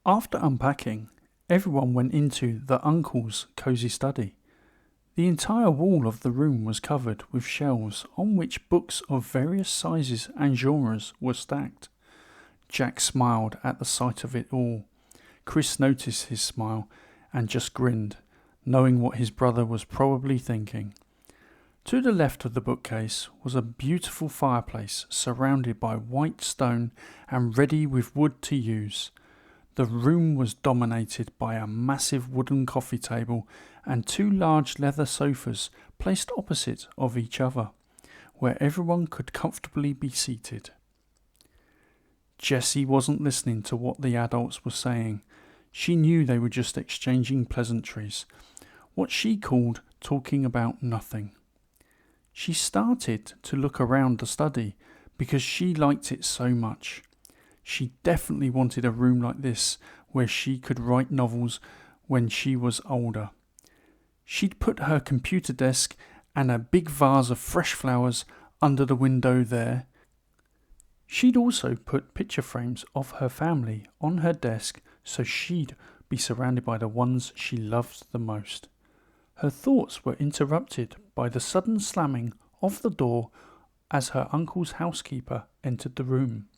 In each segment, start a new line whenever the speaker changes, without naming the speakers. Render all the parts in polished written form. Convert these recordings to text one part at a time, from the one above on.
After unpacking, everyone went into the uncle's cosy study. The entire wall of the room was covered with shelves on which books of various sizes and genres were stacked. Jack smiled at the sight of it all. Chris noticed his smile and just grinned, knowing what his brother was probably thinking. To the left of the bookcase was a beautiful fireplace surrounded by white stone and ready with wood to use. The room was dominated by a massive wooden coffee table and two large leather sofas placed opposite of each other, where everyone could comfortably be seated. Jessie wasn't listening to what the adults were saying. She knew they were just exchanging pleasantries, what she called talking about nothing. She started to look around the study because she liked it so much. She definitely wanted a room like this where she could write novels when she was older. She'd put her computer desk and a big vase of fresh flowers under the window there. She'd also put picture frames of her family on her desk so she'd be surrounded by the ones she loved the most. Her thoughts were interrupted by the sudden slamming of the door as her uncle's housekeeper entered the room.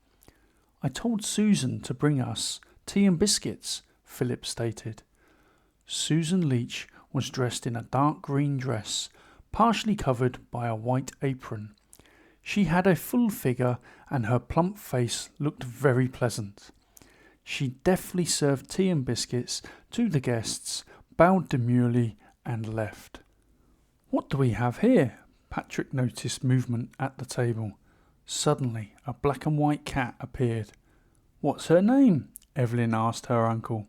"I told Susan to bring us tea and biscuits," Philip stated. Susan Leach was dressed in a dark green dress, partially covered by a white apron. She had a full figure and her plump face looked very pleasant. She deftly served tea and biscuits to the guests, bowed demurely, and left. "What do we have here?" Patrick noticed movement at the table. Suddenly, a black and white cat appeared. "What's her name?" Evelyn asked her uncle.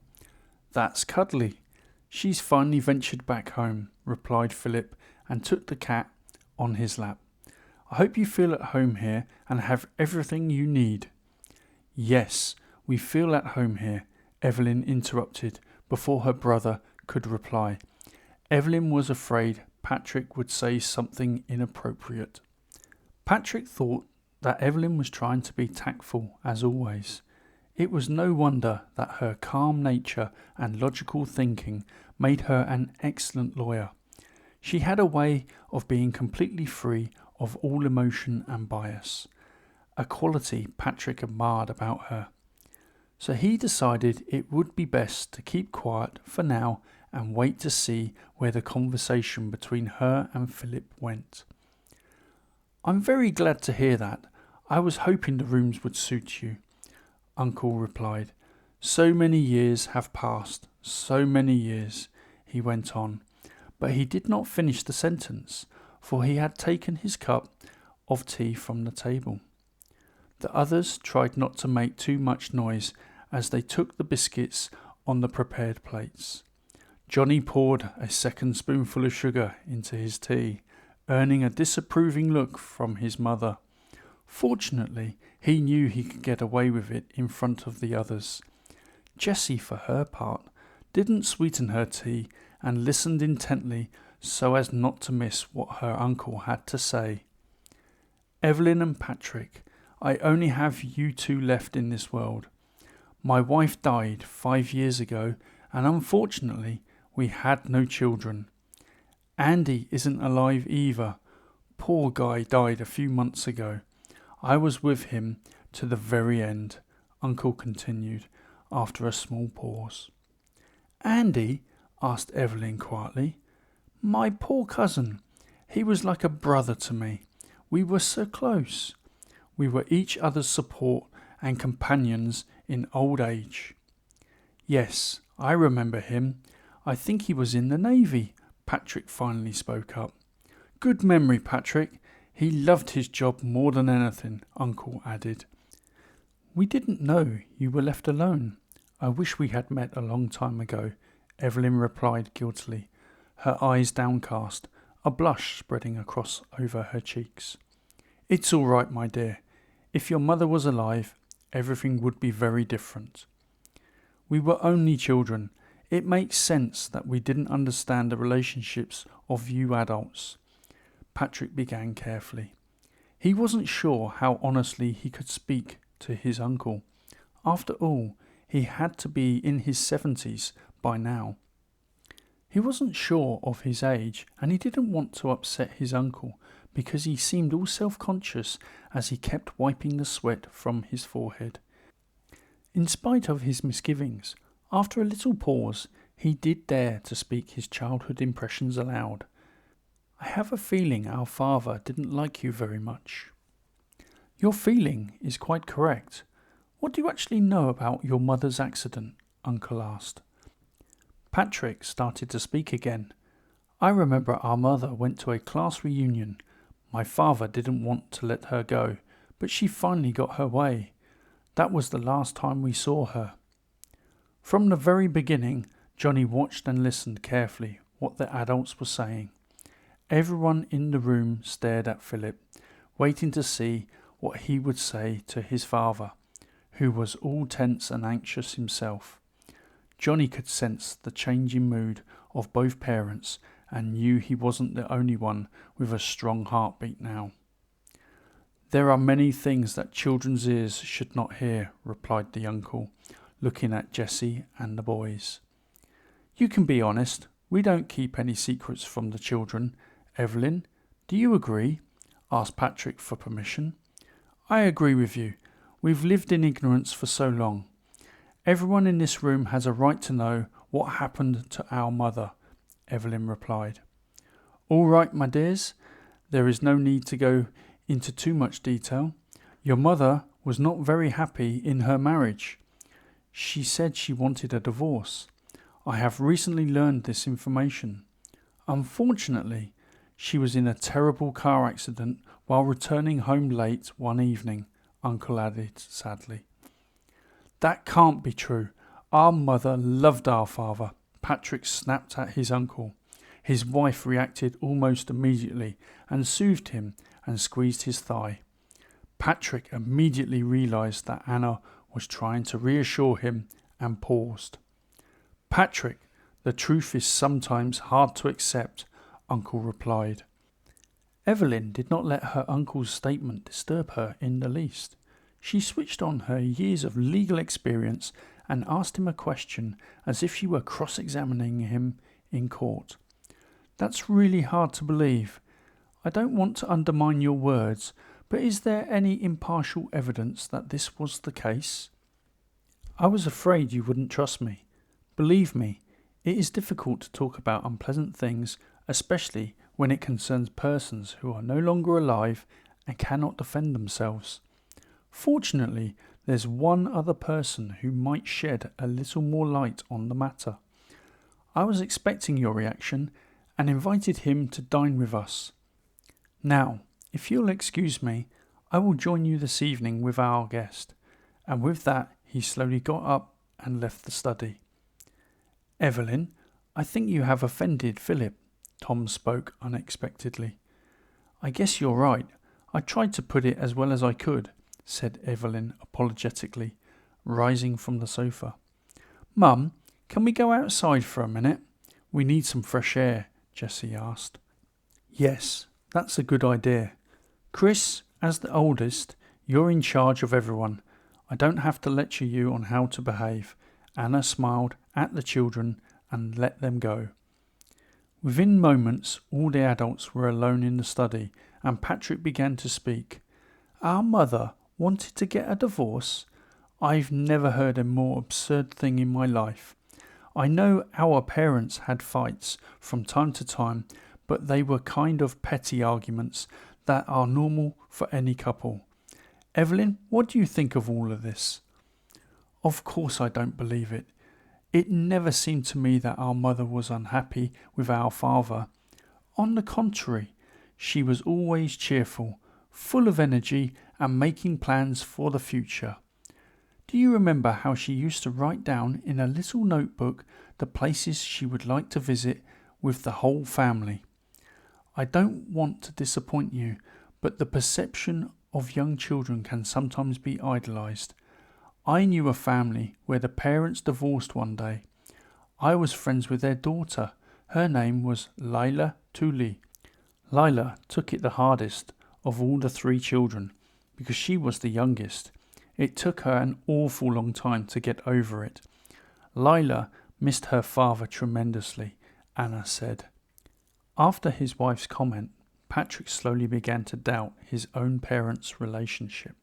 "That's Cuddly. She's finally ventured back home," replied Philip, and took the cat on his lap. "I hope you feel at home here and have everything you need." "Yes, we feel at home here," Evelyn interrupted before her brother could reply. Evelyn was afraid Patrick would say something inappropriate. Patrick thought that Evelyn was trying to be tactful as always. It was no wonder that her calm nature and logical thinking made her an excellent lawyer. She had a way of being completely free of all emotion and bias, a quality Patrick admired about her. So he decided it would be best to keep quiet for now and wait to see where the conversation between her and Philip went. "I'm very glad to hear that. I was hoping the rooms would suit you," Uncle replied. "So many years have passed, so many years," he went on, but he did not finish the sentence, for he had taken his cup of tea from the table. The others tried not to make too much noise as they took the biscuits on the prepared plates. Johnny poured a second spoonful of sugar into his tea, earning a disapproving look from his mother. Fortunately, he knew he could get away with it in front of the others. Jessie, for her part, didn't sweeten her tea and listened intently so as not to miss what her uncle had to say. "Evelyn and Patrick, I only have you two left in this world. My wife died 5 years ago, and unfortunately, we had no children. Andy isn't alive either. Poor guy died a few months ago. I was with him to the very end," Uncle continued, after a small pause. "Andy?" asked Evelyn quietly. "My poor cousin. He was like a brother to me. We were so close. We were each other's support and companions in old age." "Yes, I remember him. I think he was in the Navy," Patrick finally spoke up. "Good memory, Patrick. He loved his job more than anything," Uncle added. "We didn't know you were left alone. I wish we had met a long time ago," Evelyn replied guiltily, her eyes downcast, a blush spreading across over her cheeks. "It's all right, my dear. If your mother was alive, everything would be very different. We were only children. It makes sense that we didn't understand the relationships of you adults," Patrick began carefully. He wasn't sure how honestly he could speak to his uncle. After all, He had to be in his 70s by now. He wasn't sure of his age, and he didn't want to upset his uncle because he seemed all self-conscious as he kept wiping the sweat from his forehead. In spite of his misgivings, after a little pause, he did dare to speak his childhood impressions aloud. "I have a feeling our father didn't like you very much." "Your feeling is quite correct. What do you actually know about your mother's accident?" Uncle asked. Patrick started to speak again. "I remember our mother went to a class reunion. My father didn't want to let her go, but she finally got her way. That was the last time we saw her." From the very beginning, Johnny watched and listened carefully what the adults were saying. Everyone in the room stared at Philip, waiting to see what he would say to his father, who was all tense and anxious himself. Johnny could sense the changing mood of both parents and knew he wasn't the only one with a strong heartbeat now. "There are many things that children's ears should not hear," replied the uncle, looking at Jessie and the boys. "You can be honest. We don't keep any secrets from the children. Evelyn, do you agree?" asked Patrick for permission. "I agree with you. We've lived in ignorance for so long. Everyone in this room has a right to know what happened to our mother," Evelyn replied. "All right, my dears. There is no need to go into too much detail. Your mother was not very happy in her marriage. She said she wanted a divorce. I have recently learned this information. Unfortunately, she was in a terrible car accident while returning home late one evening," Uncle added sadly. "That can't be true. Our mother loved our father." Patrick snapped at his uncle. His wife reacted almost immediately and soothed him and squeezed his thigh. Patrick immediately realized that Anna was trying to reassure him and paused. "Patrick, the truth is sometimes hard to accept," Uncle replied. Evelyn did not let her uncle's statement disturb her in the least. She switched on her years of legal experience and asked him a question as if she were cross-examining him in court. "That's really hard to believe. I don't want to undermine your words, but is there any impartial evidence that this was the case?" "I was afraid you wouldn't trust me. Believe me, it is difficult to talk about unpleasant things, especially when it concerns persons who are no longer alive and cannot defend themselves. Fortunately, there's one other person who might shed a little more light on the matter. I was expecting your reaction and invited him to dine with us. Now, if you'll excuse me, I will join you this evening with our guest." And with that, he slowly got up and left the study. "Evelyn, I think you have offended Philip," Tom spoke unexpectedly. "I guess you're right. I tried to put it as well as I could," said Evelyn apologetically, rising from the sofa. "Mum, can we go outside for a minute? We need some fresh air," Jessie asked. "Yes, that's a good idea. Chris, as the oldest, you're in charge of everyone. I don't have to lecture you on how to behave." Anna smiled at the children and let them go. Within moments, all the adults were alone in the study, and Patrick began to speak. "Our mother wanted to get a divorce? I've never heard a more absurd thing in my life. I know our parents had fights from time to time, but they were kind of petty arguments that are normal for any couple. Evelyn, what do you think of all of this?" "Of course I don't believe it. It never seemed to me that our mother was unhappy with our father. On the contrary, she was always cheerful, full of energy and making plans for the future. Do you remember how she used to write down in a little notebook the places she would like to visit with the whole family? I don't want to disappoint you, but the perception of young children can sometimes be idolized. I knew a family where the parents divorced one day. I was friends with their daughter. Her name was Lila Tuli. Lila took it the hardest of all the 3 children because she was the youngest. It took her an awful long time to get over it. Lila missed her father tremendously, Anna said. After his wife's comment, Patrick slowly began to doubt his own parents' relationship.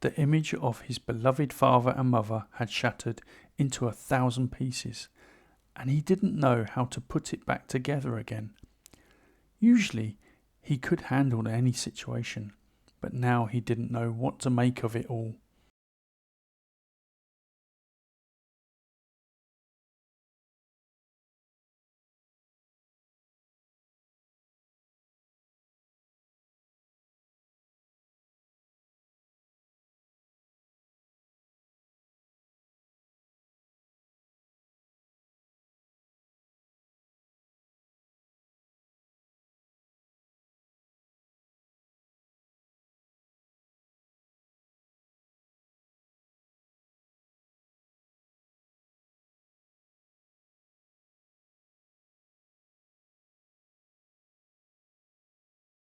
The image of his beloved father and mother had shattered into 1,000 pieces, and he didn't know how to put it back together again. Usually, he could handle any situation, but now he didn't know what to make of it all.